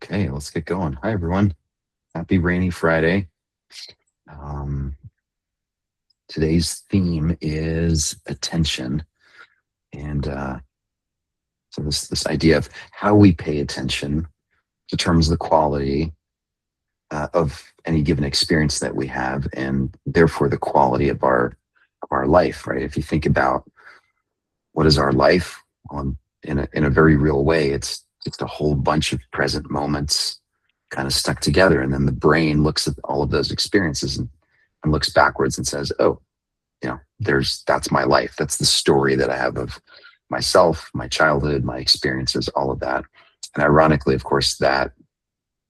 Okay, let's get going. Hi, everyone. Happy rainy Friday. Um, Today's theme is attention, and so this idea of how we pay attention determines the quality of any given experience that we have, and therefore the quality of our life. Right? If you think about what is our life, in a very real way, it's just a whole bunch of present moments kind of stuck together, and then the brain looks at all of those experiences and looks backwards and says, oh, that's my life. That's the story that I have of myself, my childhood, my experiences, all of that. And ironically, of course, that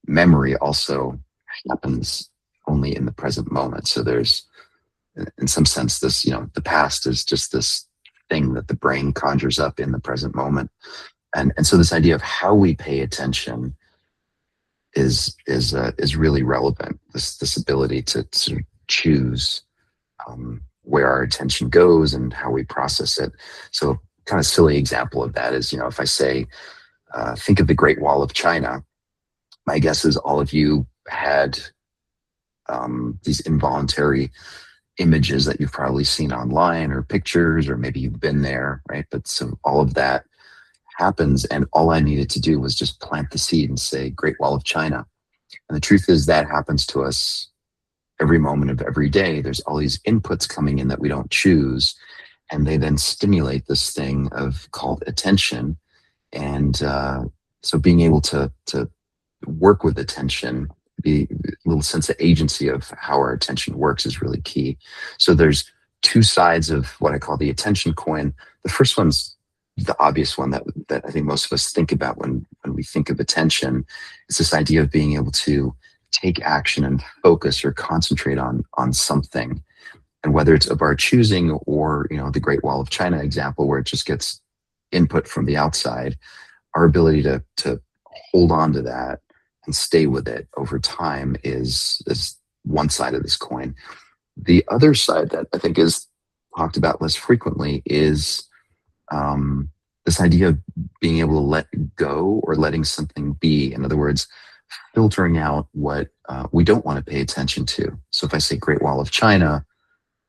memory also happens only in the present moment. So there's, in some sense, this, the past is just this thing that the brain conjures up in the present moment. And so this idea of how we pay attention is really relevant. This ability to sort of choose where our attention goes and how we process it. So, kind of silly example of that is, if I say, think of the Great Wall of China, my guess is all of you had these involuntary images that you've probably seen online or pictures, or maybe you've been there, right? But so all of that happens, and all I needed to do was just plant the seed and say, Great Wall of China. And the truth is that happens to us every moment of every day. There's all these inputs coming in that we don't choose, and they then stimulate this thing of called attention. And so being able to work with attention, the little sense of agency of how our attention works is really key. So there's two sides of what I call the attention coin. The first one's the obvious one that I think most of us think about when we think of attention. It's this idea of being able to take action and focus or concentrate on something. And whether it's of our choosing or, the Great Wall of China example where it just gets input from the outside, our ability to hold on to that and stay with it over time is one side of this coin. The other side that I think is talked about less frequently is this idea of being able to let go or letting something be. In other words, filtering out what we don't want to pay attention to. So if I say Great Wall of China,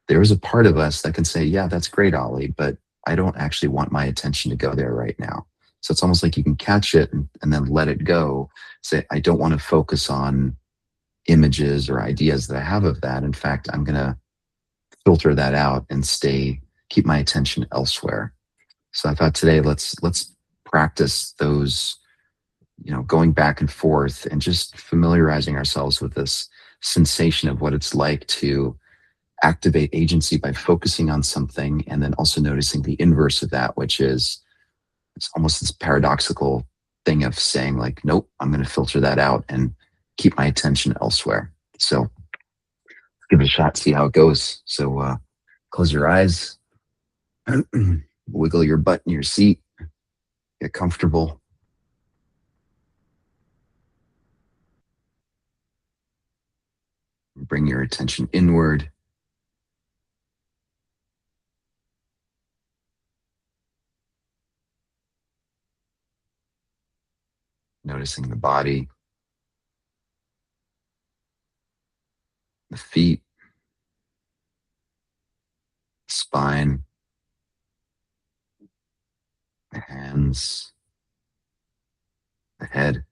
there is a part of us that can say, yeah, that's great, Ollie, but I don't actually want my attention to go there right now. So it's almost like you can catch it and then let it go. Say, I don't want to focus on images or ideas that I have of that. In fact, I'm going to filter that out and keep my attention elsewhere. So I thought today, let's practice those, going back and forth and just familiarizing ourselves with this sensation of what it's like to activate agency by focusing on something, and then also noticing the inverse of that, which is it's almost this paradoxical thing of saying like, nope, I'm going to filter that out and keep my attention elsewhere. So give it a shot, see how it goes. So close your eyes, wiggle your butt in your seat, get comfortable. Bring your attention inward. Noticing the body, the feet, spine, the hands, the head.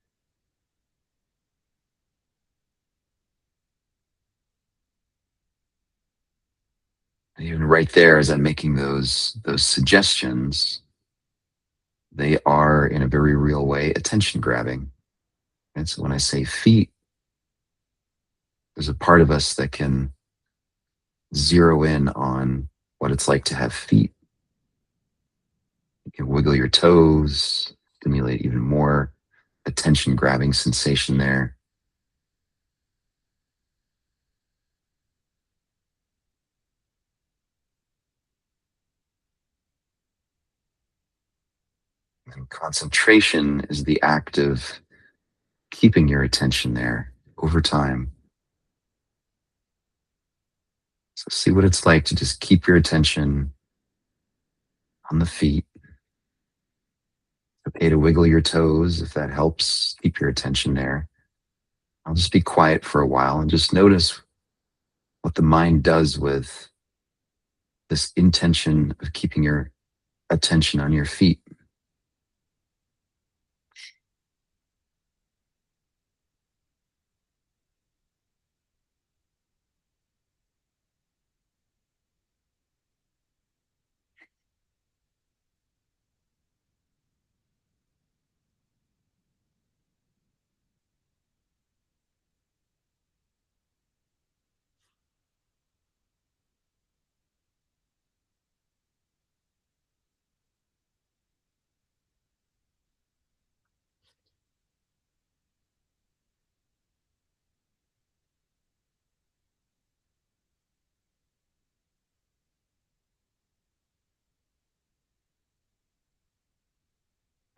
And even right there, as I'm making those suggestions, they are in a very real way attention grabbing. And so when I say feet, there's a part of us that can zero in on what it's like to have feet. You can wiggle your toes, stimulate even more attention grabbing sensation there. And concentration is the act of keeping your attention there over time. So see what it's like to just keep your attention on the feet, Okay to wiggle your toes if that helps keep your attention there. I'll just be quiet for a while and just notice what the mind does with this intention of keeping your attention on your feet.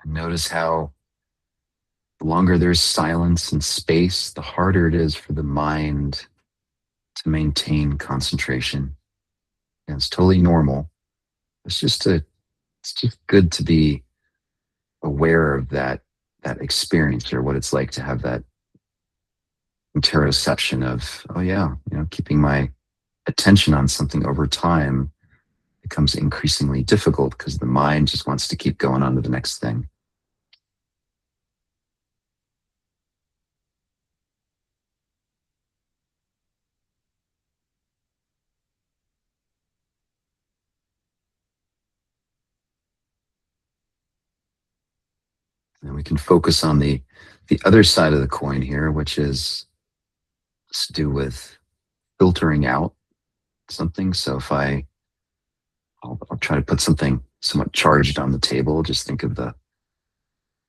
And notice how the longer there's silence and space, the harder it is for the mind to maintain concentration. And it's totally normal. It's just good to be aware of that experience or what it's like to have that interoception of, oh yeah, keeping my attention on something over time becomes increasingly difficult because the mind just wants to keep going on to the next thing. And we can focus on the other side of the coin here, which is to do with filtering out something. So if I'll try to put something somewhat charged on the table, just think of the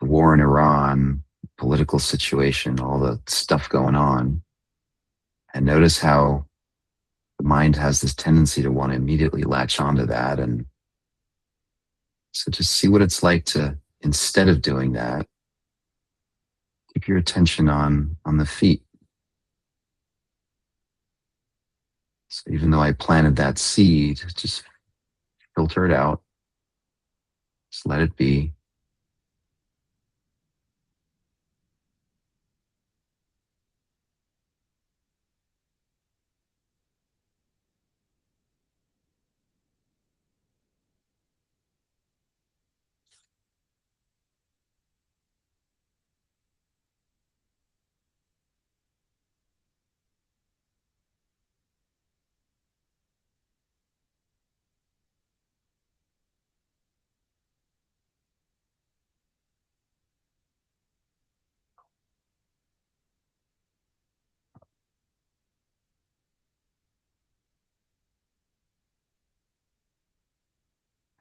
war in Iran, political situation, all the stuff going on, and notice how the mind has this tendency to want to immediately latch onto that. And so just see what it's like to, instead of doing that, keep your attention on the feet. So even though I planted that seed, just filter it out, just let it be.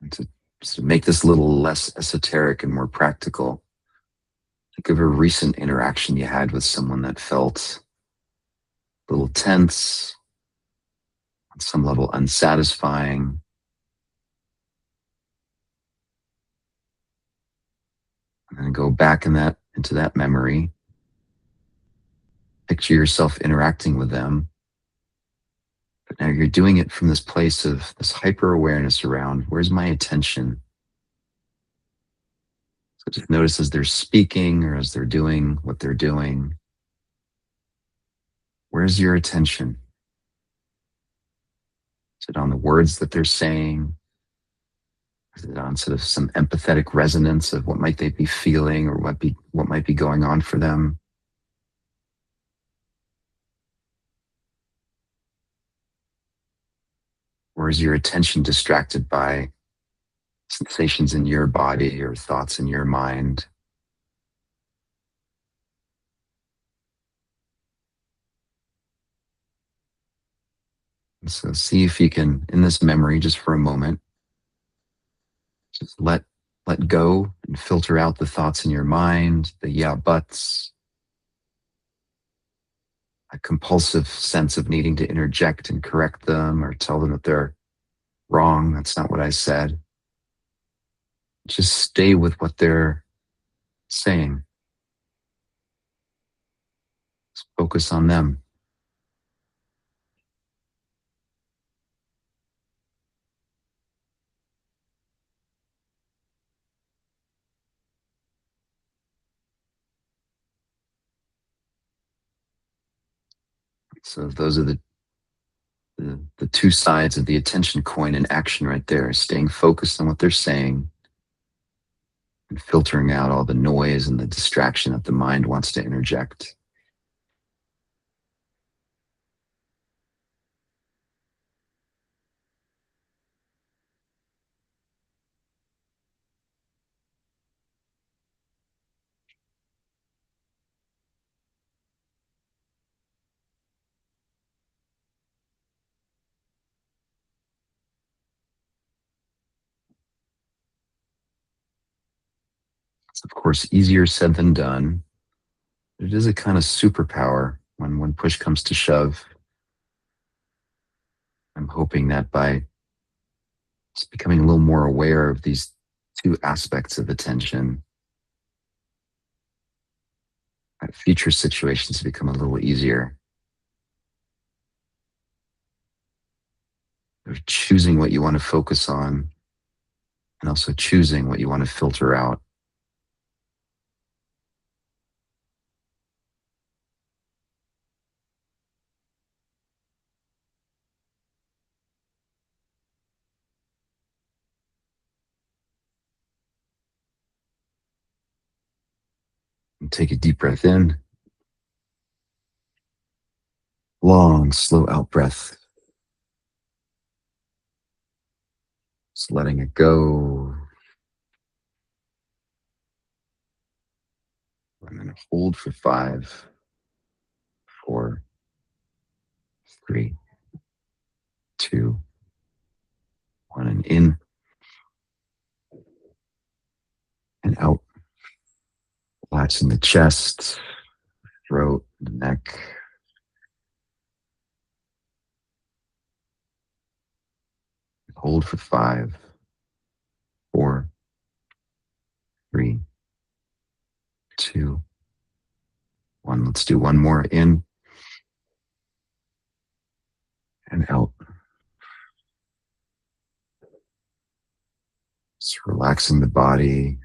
And to make this a little less esoteric and more practical, think of a recent interaction you had with someone that felt a little tense, on some level unsatisfying, and then go back into that memory. Picture yourself interacting with them, but now you're doing it from this place of this hyper awareness around where's my attention. So just notice as they're speaking or as they're doing what they're doing, where's your attention? Is it on the words that they're saying? Is it on sort of some empathetic resonance of what might they be feeling or what might be going on for them? Or is your attention distracted by sensations in your body or thoughts in your mind? And so see if you can, in this memory, just for a moment, just let go and filter out the thoughts in your mind, the yeah buts, a compulsive sense of needing to interject and correct them or tell them that they're wrong. That's not what I said. Just stay with what they're saying. Just focus on them. So those are the two sides of the attention coin in action right there, staying focused on what they're saying and filtering out all the noise and the distraction that the mind wants to interject. It's of course easier said than done. It is a kind of superpower when push comes to shove. I'm hoping that by just becoming a little more aware of these two aspects of attention, future situations become a little easier. Of choosing what you want to focus on and also choosing what you want to filter out. And take a deep breath in, long, slow out breath. Just letting it go. And then hold for 5, 4, 3, 2, 1, and in and out. Relaxing the chest, throat, the neck. Hold for 5, 4, 3, 2, 1. Let's do one more in and out. Just relaxing the body.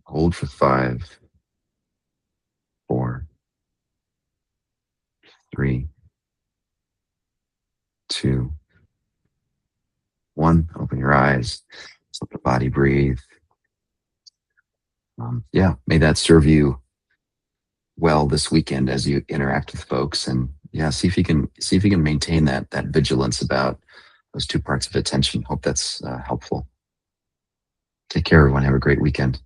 Hold for 5, 4, 3, 2, 1. Open your eyes. Just let the body breathe. Yeah, may that serve you well this weekend as you interact with folks, and yeah, see if you can maintain that vigilance about those two parts of attention. Hope that's helpful. Take care, everyone. Have a great weekend.